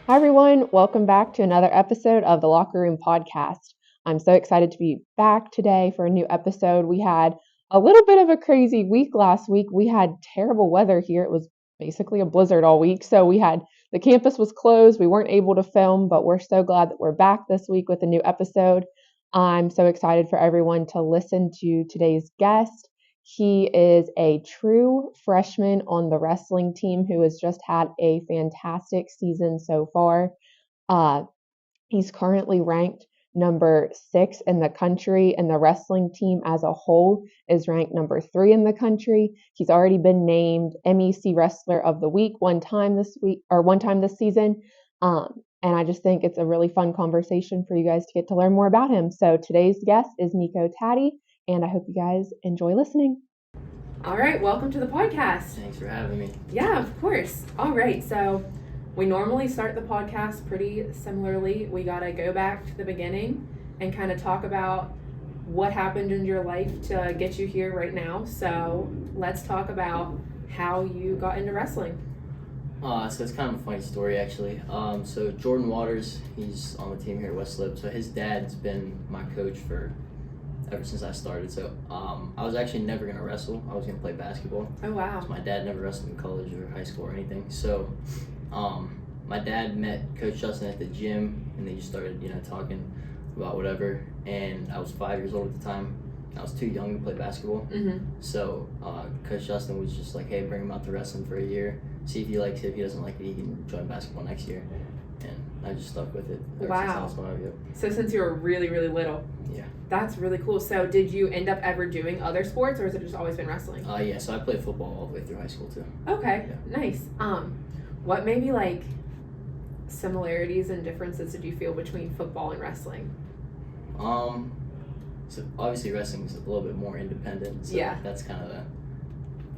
Hi, everyone. Welcome back to another episode of the Locker Room Podcast. I'm so excited to be back today for a new episode. We had a little bit of a crazy week last week. We had terrible weather here. It was basically a blizzard all week. So the campus was closed. We weren't able to film, but we're so glad that we're back this week with a new episode. I'm so excited for everyone to listen to today's guest. He is a true freshman on the wrestling team who has just had a fantastic season so far. Uh, he's currently ranked number 6 in the country, and the wrestling team as a whole is ranked number 3 in the country. He's already been named MEC Wrestler of the Week one time this season. And I just think it's a really fun conversation for you guys to get to learn more about him. So today's guest is Nico Taddy, and I hope you guys enjoy listening. All right, welcome to the podcast. Thanks for having me. Yeah, of course. All right, so we normally start the podcast pretty similarly. We got to go back to the beginning and kind of talk about what happened in your life to get you here right now. So let's talk about how you got into wrestling. So it's kind of a funny story, actually. So Jordan Waters, he's on the team here at West Lib. So his dad's been my coach ever since I started. So I was actually never going to wrestle. I was going to play basketball. Oh, wow. So my dad never wrestled in college or high school or anything. So my dad met Coach Justin at the gym, and they just started, talking about whatever. And I was 5 years old at the time. I was too young to play basketball. Mm-hmm. So Coach Justin was just like, hey, bring him out to wrestling for a year. See if he likes it. If he doesn't like it, he can join basketball next year. And I just stuck with it ever since I was 5. Yep. So since you were really, really little. Yeah. That's really cool. So did you end up ever doing other sports, or has it just always been wrestling? Yeah, so I played football all the way through high school too. Okay, yeah. Nice. What maybe like similarities and differences did you feel between football and wrestling? So obviously wrestling is a little bit more independent. So yeah. That's kind of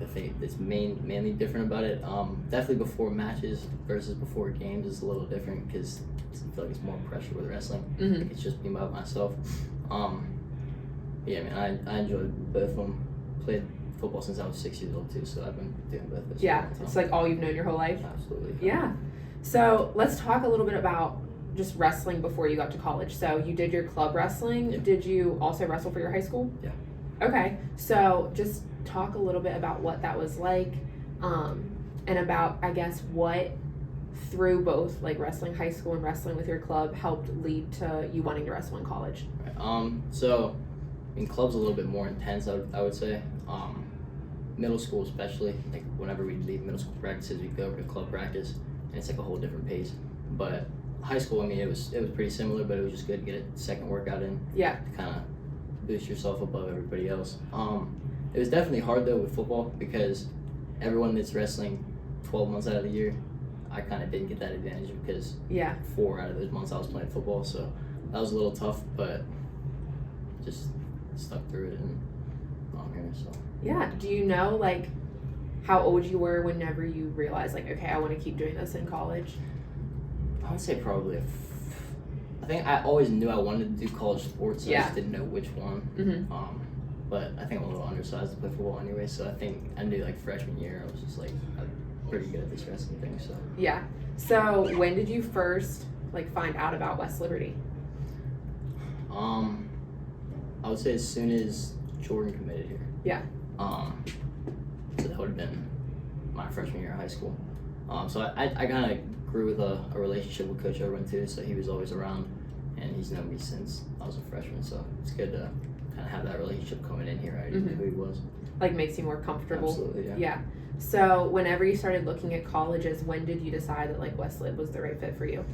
the thing that's mainly different about it. Definitely before matches versus before games is a little different because I feel like it's more pressure with wrestling. Mm-hmm. Like it's just being by myself. Yeah, man, I enjoyed both of them. Played football since I was 6 years old too, so I've been doing both. Yeah, it's like all you've known your whole life. Absolutely. Yeah. So let's talk a little bit about just wrestling before you got to college. So you did your club wrestling. Yeah. Did you also wrestle for your high school? Yeah. Okay. So just talk a little bit about what that was like, and about, I guess, what through both like wrestling high school and wrestling with your club helped lead to you wanting to wrestle in college. Right. So in club's a little bit more intense, I would say. Middle school especially, like whenever we leave middle school practices, we go over to club practice, and it's like a whole different pace. But high school, I mean, it was pretty similar, but it was just good to get a second workout in. Yeah. To kind of boost yourself above everybody else. It was definitely hard though with football because everyone that's wrestling 12 months out of the year, I kind of didn't get that advantage because 4 out of those months I was playing football, so that was a little tough, but just stuck through it and I'm here. So yeah. Do you know like how old you were whenever you realized like, okay, I want to keep doing this in college? I would say probably I think I always knew I wanted to do college sports. I just didn't know which one. Mm-hmm. But I think I'm a little undersized to play football anyway, so I think I knew like freshman year I was just like I'm pretty good at this wrestling thing. So yeah. So when did you first like find out about West Liberty? I would say as soon as Jordan committed here. Yeah. So that would have been my freshman year of high school. So I kind of grew with a relationship with Coach Irwin too, so he was always around, and he's known me since I was a freshman, so it's good to kind of have that relationship coming in here. I already knew who he was. Like makes you more comfortable. Absolutely, yeah. Yeah. So whenever you started looking at colleges, when did you decide that like West Lib was the right fit for you?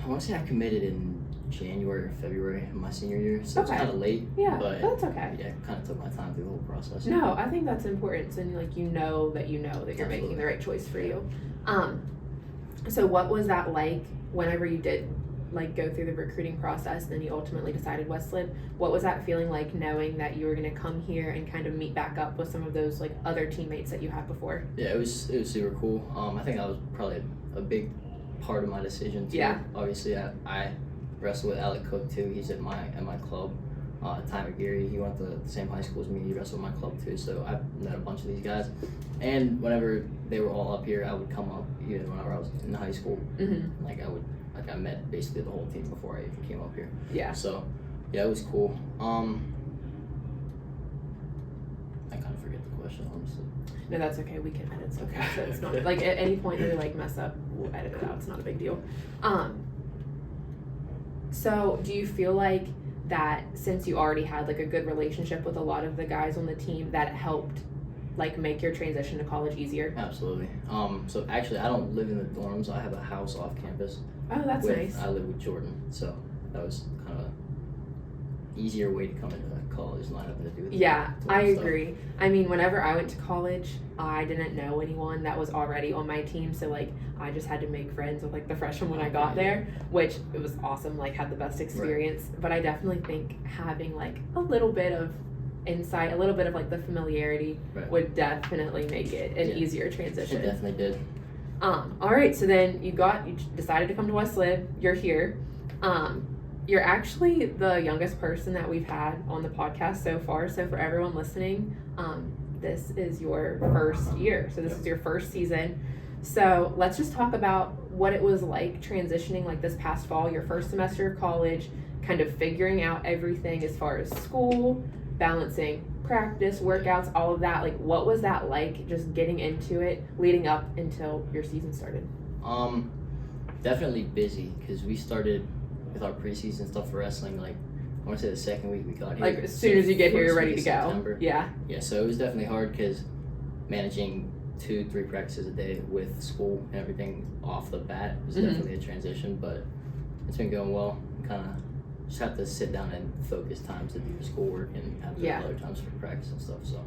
I want to say I committed in January or February of my senior year, so it's kind of late. Yeah, but that's okay. Yeah, kind of took my time through the whole process. No, I think that's important. So like you know that you're Absolutely. making the right choice for you. So what was that like whenever you did like go through the recruiting process, then you ultimately decided West Lib? What was that feeling like knowing that you were going to come here and kind of meet back up with some of those like other teammates that you had before? Yeah, it was super cool. I think that was probably a big part of my decision too. Yeah. Obviously, I wrestle with Alec Cook too. He's at my club. Ty McGeary, he went to the same high school as me. He wrestled my club too, so I met a bunch of these guys. And whenever they were all up here, I would come up even whenever I was in high school. Mm-hmm. I met basically the whole team before I even came up here. Yeah. So yeah, it was cool. I kind of forget the question, honestly. No, that's okay. We can edit stuff. Okay. So it's not like at any point that we like mess up, we'll edit it out. It's not a big deal. So do you feel like that since you already had like a good relationship with a lot of the guys on the team, that helped like make your transition to college easier? Absolutely. So actually, I don't live in the dorms. I have a house off campus. Oh, that's nice. I live with Jordan, so that was kind of an easier way to come into college, not having to do with I agree. I mean, whenever I went to college, I didn't know anyone that was already on my team, so like I just had to make friends with like the freshmen when I got there, which it was awesome, like had the best experience. Right. But I definitely think having like a little bit of insight, a little bit of like the familiarity would definitely make it an easier transition. It definitely did. All right, so then you decided to come to West Lib. You're here. You're actually the youngest person that we've had on the podcast so far. So for everyone listening, this is your first year. So this is your first season. So let's just talk about what it was like transitioning like this past fall, your first semester of college, kind of figuring out everything as far as school, balancing practice, workouts, all of that. Like what was that like just getting into it leading up until your season started? Definitely busy because we started with our preseason stuff for wrestling, like I want to say the second week we got here. Like as soon as you get here, you're ready to go. September. Yeah, so it was definitely hard because managing 2-3 practices a day with school and everything off the bat was definitely a transition, but it's been going well. Kind of just have to sit down and focus times to do your schoolwork and have other times for practice and stuff. So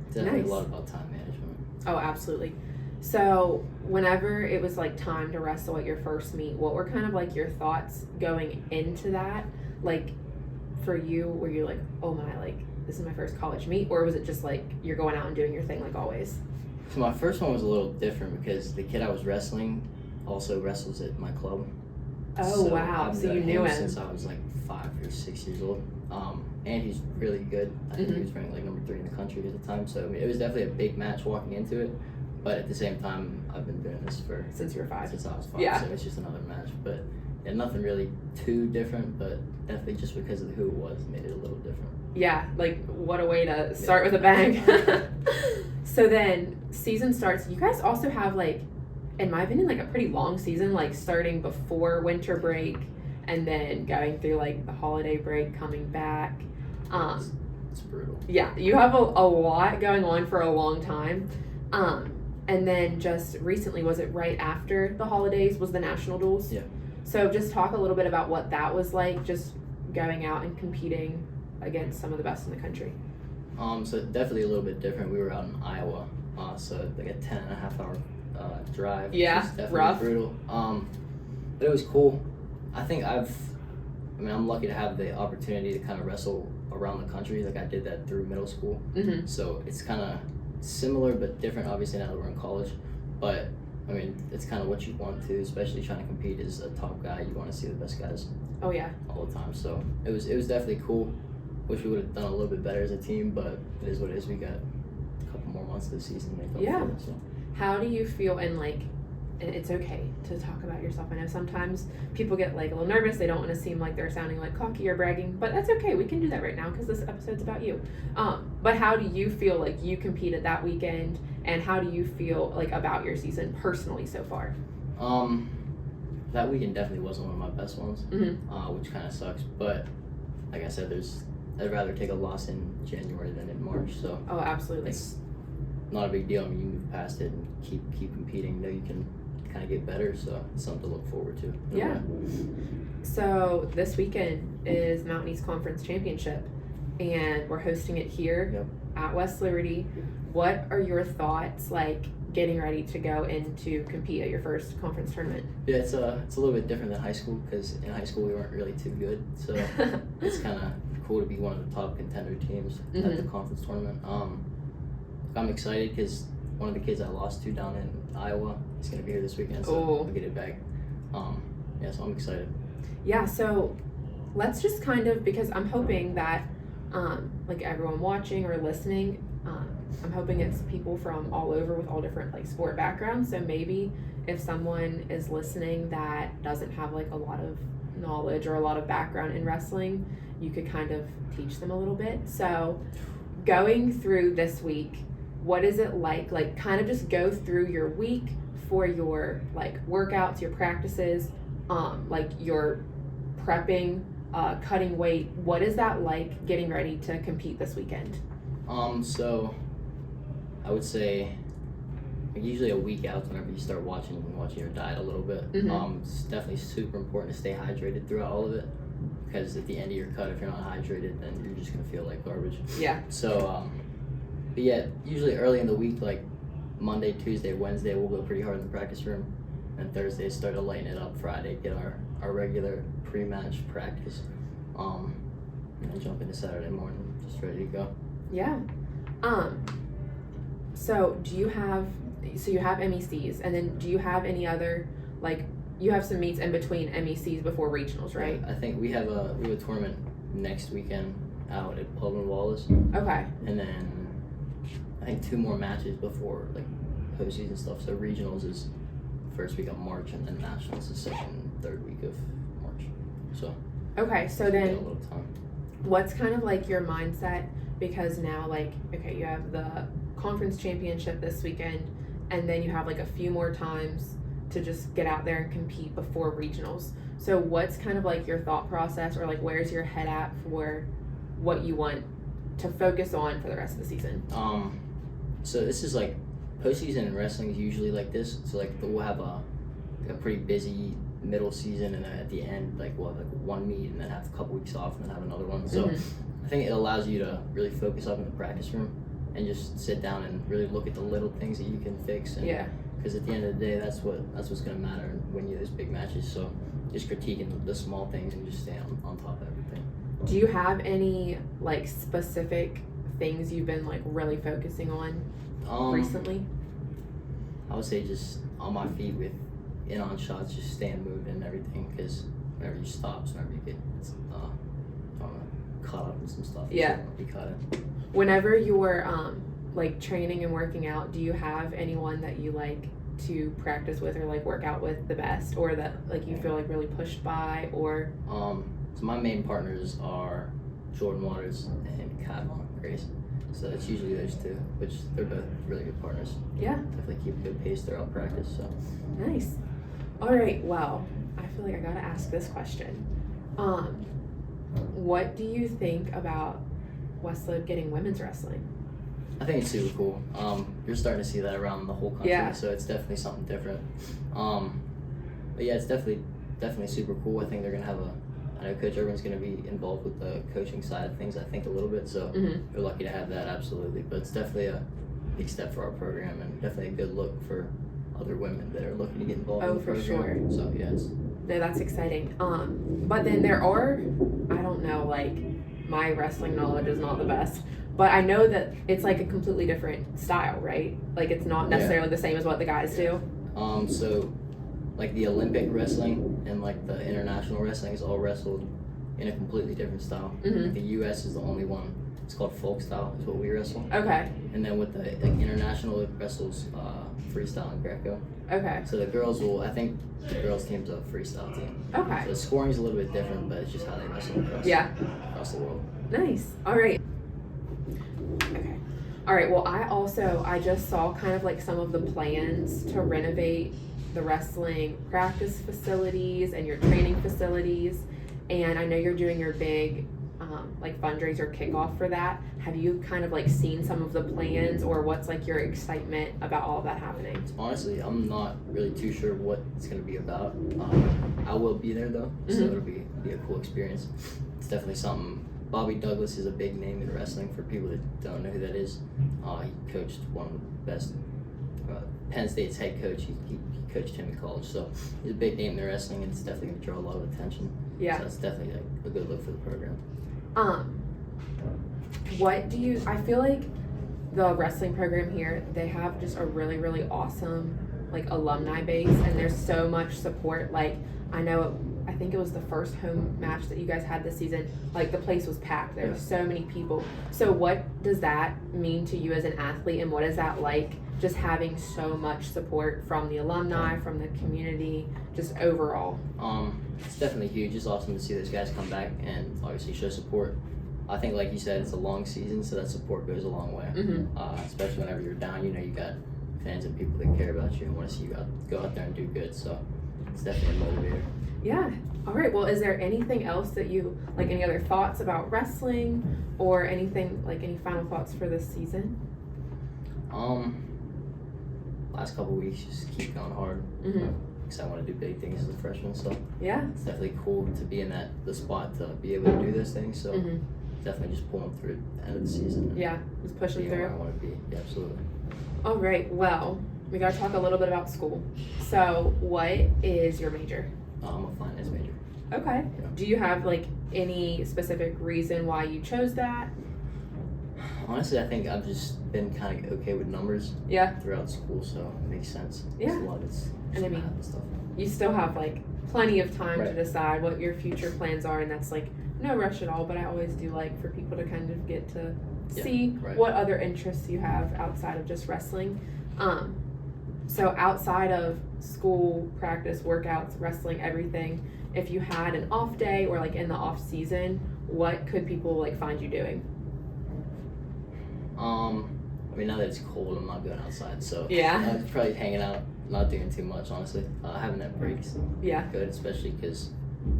it's definitely a lot about time management. Oh, absolutely. So whenever it was like time to wrestle at your first meet, what were kind of like your thoughts going into that? Like for you, were you like, oh my, like this is my first college meet, or was it just like you're going out and doing your thing like always? So my first one was a little different because the kid I was wrestling also wrestles at my club. Oh, so wow. So you knew him since I was like 5 or 6 years old. And he's really good. I think he was ranked like number 3 in the country at the time. So I mean, it was definitely a big match walking into it. But at the same time, I've been doing this since you were 5. Since I was 5. Yeah. So it's just another match. But yeah, nothing really too different, but definitely just because of who it was made it a little different. Yeah, like what a way to start with a bang. So then season starts. You guys also have like, in my opinion, like a pretty long season, like starting before winter break and then going through like the holiday break, coming back. It's brutal. Yeah, you have a lot going on for a long time. And then just recently, was it right after the holidays, was the national duels? Yeah. So just talk a little bit about what that was like, just going out and competing against some of the best in the country. So definitely a little bit different. We were out in Iowa, so like a 10.5 hour drive. Yeah, which is definitely rough. Brutal. But it was cool. I think I'm lucky to have the opportunity to kind of wrestle around the country. Like I did that through middle school. So it's kind of similar but different, obviously, now that we're in college. But I mean, it's kind of what you want to, especially trying to compete as a top guy. You want to see the best guys. Oh yeah. All the time. So it was definitely cool. Wish we would have done a little bit better as a team, but it is what it is. We got a couple more months of the season to make up for it. So. How do you feel? And like, it's okay to talk about yourself. I know sometimes people get like a little nervous. They don't want to seem like they're sounding like cocky or bragging, but that's okay. We can do that right now because this episode's about you. But how do you feel like you competed that weekend, and how do you feel like about your season personally so far? That weekend definitely wasn't one of my best ones, which kind of sucks. But like I said, I'd rather take a loss in January than in March. So oh, absolutely, it's not a big deal. I mean, you move past it and keep competing. You know, you can kind of get better, so it's something to look forward to. Yeah. So this weekend is Mountain East Conference Championship, and we're hosting it here at West Liberty. What are your thoughts, like getting ready to go into compete at your first conference tournament? Yeah, it's a little bit different than high school because in high school we weren't really too good, so it's kind of cool to be one of the top contender teams at the conference tournament. I'm excited because one of the kids I lost to down in Iowa is going to be here this weekend, so I'll get it back. So I'm excited. Yeah, so let's just kind of, because I'm hoping that like everyone watching or listening, I'm hoping it's people from all over with all different like sport backgrounds. So maybe if someone is listening that doesn't have like a lot of knowledge or a lot of background in wrestling, you could kind of teach them a little bit. So going through this week, what is it like? Like kind of just go through your week for your like workouts, your practices, like your prepping, cutting weight. What is that like getting ready to compete this weekend? So I would say usually a week out whenever you start watching your diet a little bit. Mm-hmm. It's definitely super important to stay hydrated throughout all of it, because at the end of your cut, if you're not hydrated, then you're just gonna feel like garbage. Yeah. So but yeah, usually early in the week, like Monday, Tuesday, Wednesday, we'll go pretty hard in the practice room, and Thursday start to lighten it up. Friday, get our regular pre-match practice, and then jump into Saturday morning just ready to go. Yeah. So you have MECs, and then do you have any other, like, you have some meets in between MECs before regionals, right? Yeah, I think we have a tournament next weekend out at Pullman Wallace. Okay. And then I think 2 more matches before like postseason stuff. So regionals is first week of March, and then nationals is second, third week of March. So okay, so then a little time. What's kind of like your mindset? Because now, like, okay, you have the conference championship this weekend, and then you have like a few more times to just get out there and compete before regionals. So what's kind of like your thought process, or like where's your head at for what you want to focus on for the rest of the season? So this is like postseason in wrestling is usually like this. So like we'll have a pretty busy middle season, and then at the end like we'll have like one meet and then have a couple weeks off and then have another one. So I think it allows you to really focus up in the practice room and just sit down and really look at the little things that you can fix. And because at the end of the day, that's what's going to matter when you those big matches. So just critiquing the small things and just staying on top of everything. Do you have any like specific things you've been like really focusing on recently? I would say just on my feet with in-on shots, just staying moved and everything, because whenever you stop, whenever you get caught up in some stuff, you don't want to be caught in. Whenever you're like training and working out, do you have anyone that you like to practice with or like work out with the best, or that like you feel like really pushed by? Or so my main partners are Jordan Waters and Kyle Grace. So it's usually those two, which they're both really good partners. Yeah. Definitely keep a good pace throughout practice. So nice. All right. Well, I feel like I gotta ask this question. What do you think about Westlake getting women's wrestling? I think it's super cool. You're starting to see that around the whole country, so it's definitely something different. But yeah, it's definitely super cool. I think they're gonna have I know Coach Urban's gonna be involved with the coaching side of things, I think, a little bit. So we're lucky to have that, absolutely. But it's definitely a big step for our program, and definitely a good look for other women that are looking to get involved in the program. Sure. So yeah, no, that's exciting. But then there are, I don't know, like my wrestling knowledge is not the best, but I know that it's like a completely different style, right? Like it's not necessarily the same as what the guys do. So like the Olympic wrestling and like the international wrestling is all wrestled in a completely different style. Like the U.S. is the only one. It's called folk style, is what we wrestle. Okay. And then with the like international, it wrestles freestyle and Greco. Okay. So the girls the girls team's a freestyle team. Okay. So the scoring's a little bit different, but it's just how they wrestle across the world. Nice. All right. Okay. All right. Well, I just saw kind of like some of the plans to renovate the wrestling practice facilities and your training facilities, and I know you're doing your big like fundraiser kickoff for that. Have you kind of like seen some of the plans, or what's like your excitement about all of that happening? Honestly, I'm not really too sure what it's going to be about. I will be there though, so it'll be a cool experience. It's definitely something. Bobby Douglas is a big name in wrestling for people that don't know who that is. He coached one of the best, Penn State's head coach. He coached him in college, so he's a big name in wrestling, and it's definitely going to draw a lot of attention. Yeah. So it's definitely like a good look for the program. I feel like the wrestling program here, they have just a really, really awesome like alumni base, and there's so much support. Like I know I think it was the first home match that you guys had this season, like the place was packed. There were so many people. So what does that mean to you as an athlete, and what is that like, just having so much support from the alumni, from the community, just overall? It's definitely huge. It's awesome to see those guys come back and obviously show support. I think, like you said, it's a long season, so that support goes a long way. Especially whenever you're down, you know, you got fans and people that care about you and want to see you go out there and do good. So it's definitely a motivator. Yeah. All right. Well, is there anything else that you, like, any other thoughts about wrestling or anything, like any final thoughts for this season? Last couple weeks, just keep going hard. Because I want to do big things as a freshman. So yeah, it's definitely cool to be in the spot to be able to do those things. So definitely just pulling through the end of the season. Yeah, just pushing through. Where I want to be. Yeah, absolutely. All right. Well, we got to talk a little bit about school. So what is your major? I'm a finance major. Okay. Yeah. Do you have like any specific reason why you chose that? Honestly, I think I've just been kind of okay with numbers. Yeah. Throughout school, so it makes sense. Yeah. A lot of it's and I mean, math and stuff. You still have like plenty of time to decide what your future plans are, and that's like no rush at all. But I always do like for people to kind of get to see what other interests you have outside of just wrestling. So outside of school, practice, workouts, wrestling, everything, if you had an off day or like in the off season, what could people like find you doing? I mean, now that it's cold, I'm not going outside, so yeah, I'm probably hanging out, not doing too much, honestly. Having that breaks, good, especially because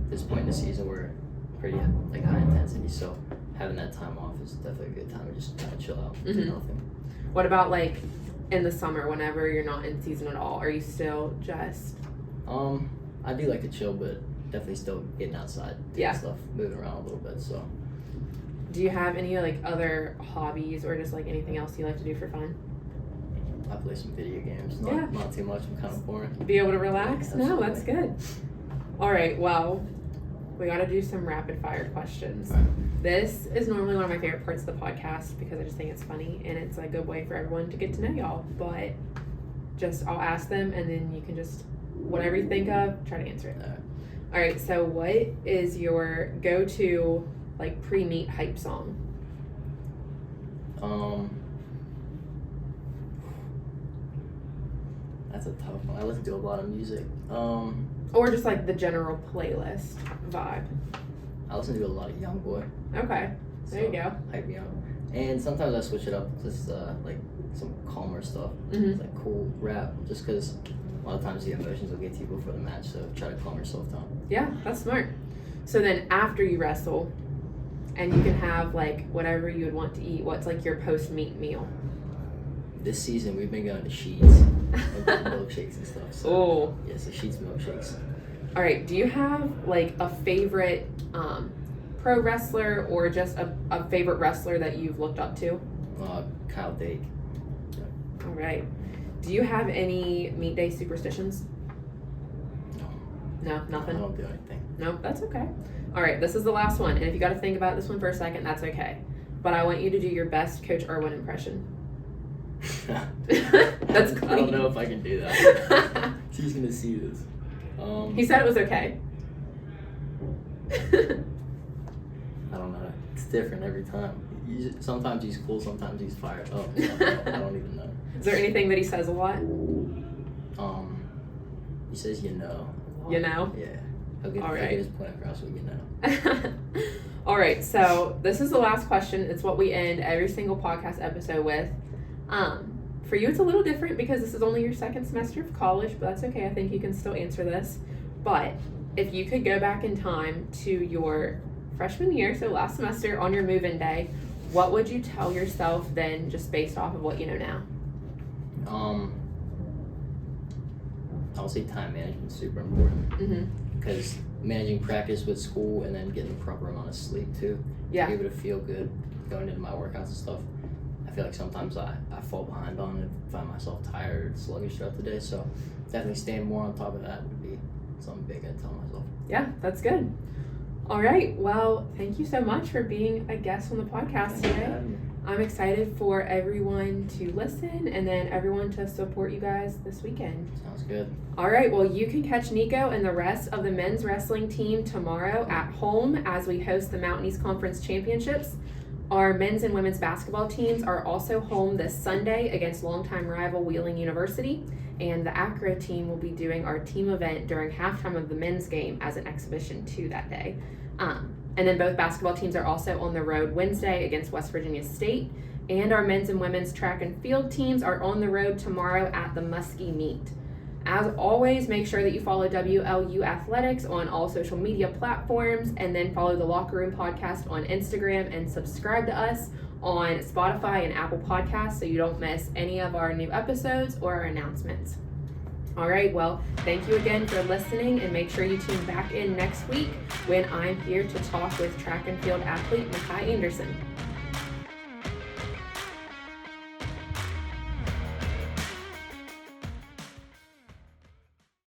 this point in the season we're pretty like high intensity, so having that time off is definitely a good time to just kind of chill out, do nothing. What about like in the summer, whenever you're not in season at all? Are you still just? I do like to chill, but definitely still getting outside, doing stuff, moving around a little bit. So. Do you have any like other hobbies or just like anything else you like to do for fun? I play some video games. Not too much. I'm kind of boring. Be able to relax? No, that's good. All right. Well, we got to do some rapid fire questions. Right. This is normally one of my favorite parts of the podcast because I just think it's funny and it's a good way for everyone to get to know y'all. But just I'll ask them and then you can just whatever you think of, try to answer it. All right. So what is your go-to like pre-meet hype song? That's a tough one. I listen to a lot of music. Or just like the general playlist vibe. I listen to a lot of Young Boy. Okay, there you go. Hype me up. And sometimes I switch it up, just like some calmer stuff, like cool rap, just because a lot of times the emotions will get to you before the match, so try to calm yourself down. Yeah, that's smart. So then after you wrestle, and you can have like whatever you would want to eat, what's like your post-meet meal? This season we've been going to Sheets and milkshakes and stuff. So, yeah, so Sheets milkshakes. All right, do you have like a favorite pro wrestler or just a favorite wrestler that you've looked up to? Kyle Dake. Yeah. All right. Do you have any meet day superstitions? No, nothing? I don't do anything. No, that's okay. All right, this is the last one, and if you got to think about this one for a second, that's okay. But I want you to do your best Coach Irwin impression. That's clean. I don't know if I can do that. She's gonna see this. He said it was okay. I don't know. It's different every time. Sometimes he's cool, sometimes he's fired up. I don't even know. Is there anything that he says a lot? He says you know. You know? Yeah. I'll get his point across with you know. All right, so this is the last question. It's what we end every single podcast episode with. For you, it's a little different because this is only your second semester of college, but that's okay. I think you can still answer this. But if you could go back in time to your freshman year, so last semester on your move-in day, what would you tell yourself then just based off of what you know now? I'll say time management is super important because managing practice with school and then getting the proper amount of sleep too. Yeah. To be able to feel good going into my workouts and stuff. I feel like sometimes I fall behind on it, find myself tired, sluggish throughout the day. So definitely staying more on top of that would be something big I'd tell myself. Yeah, that's good. All right. Well, thank you so much for being a guest on the podcast today. I'm excited for everyone to listen and then everyone to support you guys this weekend. Sounds good. All right, well, you can catch Nico and the rest of the men's wrestling team tomorrow at home as we host the Mountain East Conference Championships. Our men's and women's basketball teams are also home this Sunday against longtime rival Wheeling University, and the Acro team will be doing our team event during halftime of the men's game as an exhibition too that day. And then both basketball teams are also on the road Wednesday against West Virginia State, and our men's and women's track and field teams are on the road tomorrow at the Muskie Meet. As always, make sure that you follow WLU Athletics on all social media platforms, and then follow the Locker Room Podcast on Instagram and subscribe to us on Spotify and Apple Podcasts so you don't miss any of our new episodes or our announcements. All right, well, thank you again for listening, and make sure you tune back in next week when I'm here to talk with track and field athlete Makai Anderson.